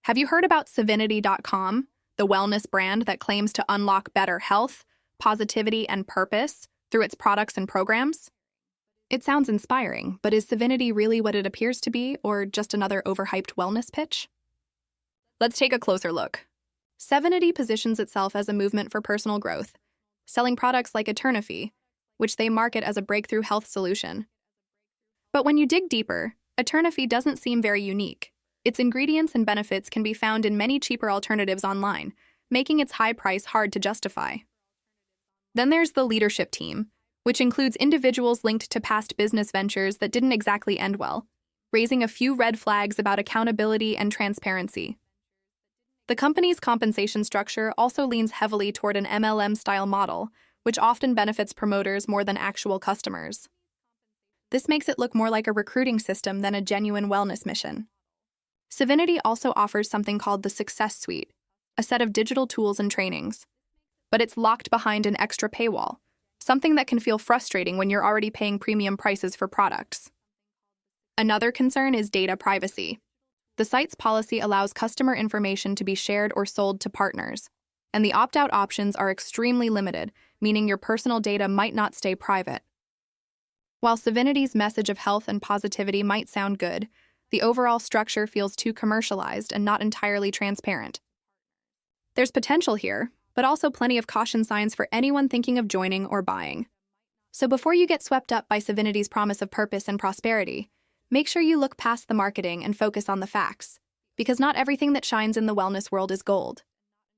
Have you heard about Sevinity.com, the wellness brand that claims to unlock better health, positivity, and purpose through its products and programs? It sounds inspiring, but is Sevinity really what it appears to be, or just another overhyped wellness pitch? Let's take a closer look. Sevinity positions itself as a movement for personal growth, selling products like Eternify, which they market as a breakthrough health solution. But when you dig deeper, Eternify doesn't seem very unique. Its ingredients and benefits can be found in many cheaper alternatives online, making its high price hard to justify. Then there's the leadership team, which includes individuals linked to past business ventures that didn't exactly end well, raising a few red flags about accountability and transparency. The company's compensation structure also leans heavily toward an MLM-style model, which often benefits promoters more than actual customers. This makes it look more like a recruiting system than a genuine wellness mission. Sevinity also offers something called the Success Suite, a set of digital tools and trainings. But it's locked behind an extra paywall, something that can feel frustrating when you're already paying premium prices for products. Another concern is data privacy. The site's policy allows customer information to be shared or sold to partners, and the opt-out options are extremely limited, meaning your personal data might not stay private. While Sevinity's message of health and positivity might sound good, the overall structure feels too commercialized and not entirely transparent. There's potential here, but also plenty of caution signs for anyone thinking of joining or buying. So before you get swept up by Sevinity's promise of purpose and prosperity, make sure you look past the marketing and focus on the facts, because not everything that shines in the wellness world is gold.